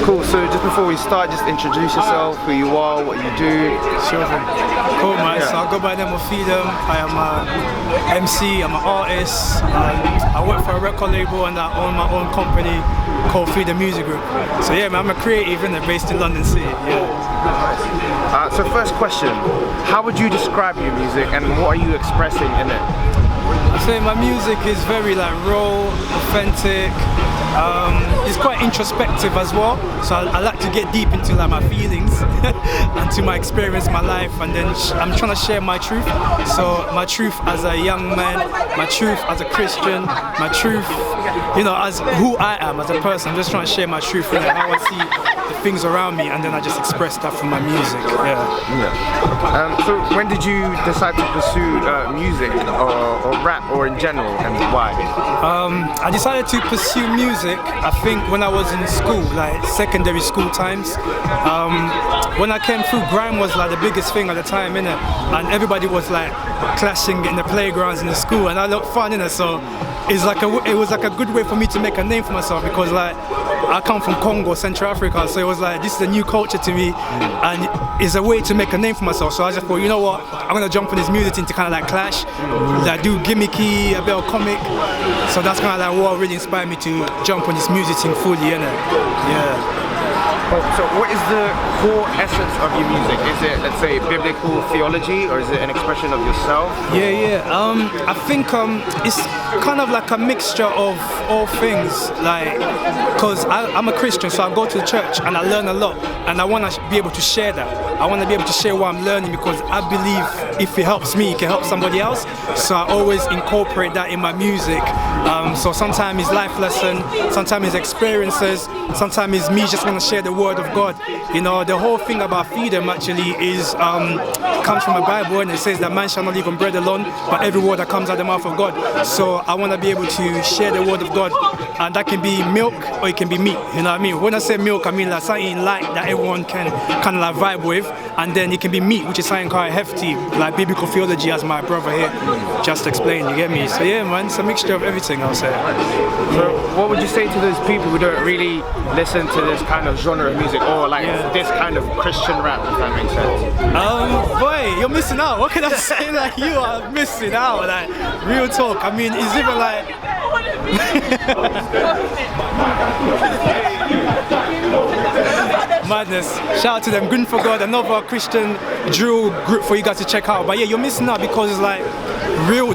Cool, so just before we start, just introduce yourself, who you are, what you do. Sure thing. Cool, man. So I go by the name of Freedom. I am an MC, I'm an artist. I work for a record label and I own my own company called Freedom Music Group. So yeah, man, I'm a creative and based in London City. Yeah. So first question, how would you describe your music and what are you expressing in it? I say my music is very like raw, authentic. It's quite introspective as well, so I like to get deep into like my feelings and to my experience, my life, and then I'm trying to share my truth. So my truth as a young man, my truth as a Christian, my truth, you know, as who I am as a person. I'm just trying to share my truth and how I see the things around me, and then I just express that through my music. So when did you decide to pursue music or rap or in general, and why? I decided to pursue music, I think when I was in school, like secondary school times. When I came through, grime was like the biggest thing at the time, innit? And everybody was like clashing in the playgrounds in the school, and I looked fun, innit? So it was like a good way for me to make a name for myself, because like I come from Congo, Central Africa, so it was like this is a new culture to me, and it's a way to make a name for myself. So I just thought, you know what, I'm gonna jump on this music thing to kind of like clash, like do gimmicky, a bit of comic. So that's kind of like what really inspired me to jump on this music thing fully, innit? Yeah. So what is the core essence of your music? Is it, let's say, biblical theology, or is it an expression of yourself? I think it's kind of like a mixture of all things, like, because I'm a Christian, so I go to the church and I learn a lot, and I want to be able to share that. I want to be able to share what I'm learning, because I believe if it helps me, it can help somebody else. So I always incorporate that in my music. So sometimes it's life lesson, sometimes it's experiences, sometimes it's me just want to share the word of God. You know, the whole thing about freedom actually is comes from the Bible, and it says that man shall not live on bread alone, but every word that comes out of the mouth of God. So I want to be able to share the word of God, and that can be milk or it can be meat. You know what I mean? When I say milk, I mean like something light that everyone can kind of like vibe with, and then it can be meat, which is something quite hefty, like biblical theology, as my brother here just explained. You get me? So yeah, man, it's a mixture of everything, I'll say. So what would you say to those people who don't really listen to this kind of genre of music, or like this kind of Christian rap, if that makes sense? Boy, you're missing out. What can I say? Like, you are missing out. Like, real talk. I mean, it's even like madness. Shout out to them. Good for God, another Christian drill group for you guys to check out. But yeah, you're missing out, because it's like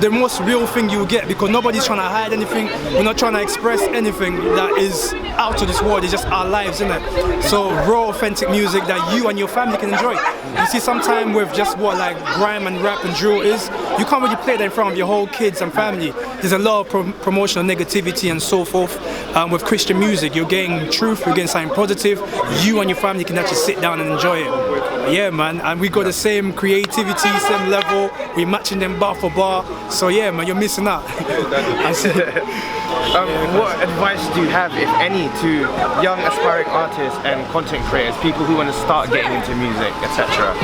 the most real thing you get, because nobody's trying to hide anything. We're not trying to express anything that is out of this world. It's just our lives, isn't it? So raw, authentic music that you and your family can enjoy. You see, sometimes with just what like grime and rap and drill is, you can't really play that in front of your whole kids and family. There's a lot of promotional negativity and so forth. With Christian music, you're getting truth, you're getting something positive. You and your family can actually sit down and enjoy it. Yeah, man, and we got the same creativity, same level. We're matching them bar for bar. So yeah, man, you're missing out. What advice do you have, if any, to young aspiring artists and content creators, people who want to start getting into music, etc.?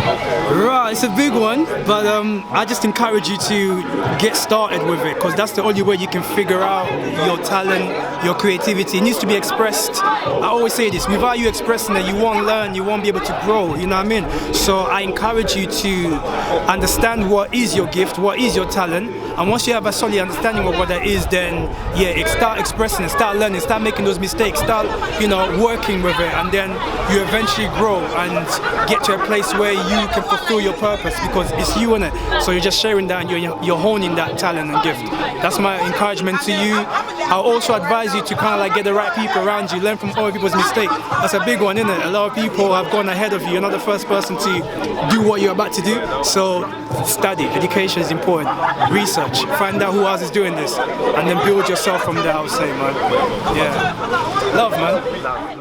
Right, it's a big one, but I just encourage you to get started with it, because that's the only way you can figure out your talent, your creativity. It needs to be expressed. I always say this, without you expressing it, you won't learn, you won't be able to grow, you know what I mean? So I encourage you to understand what is your gift, what is your talent, and once you have a solid understanding of what that is, then yeah, start expressing it, start learning, start making those mistakes, start, you know, working with it, and then you eventually grow and get to a place where you can fulfill your purpose, because it's you in it. So you're just sharing that, and you're honing that talent and gift. That's my encouragement to you. I'll also advise you to kind of like get the right people around you, learn from other people's mistakes. That's a big one, isn't it? A lot of people have gone ahead of you. You're not the first person to do what you're about to do. So study, education is important. Research, find out who else is doing this, and then build yourself from there, I would say, man. Yeah. Love, man.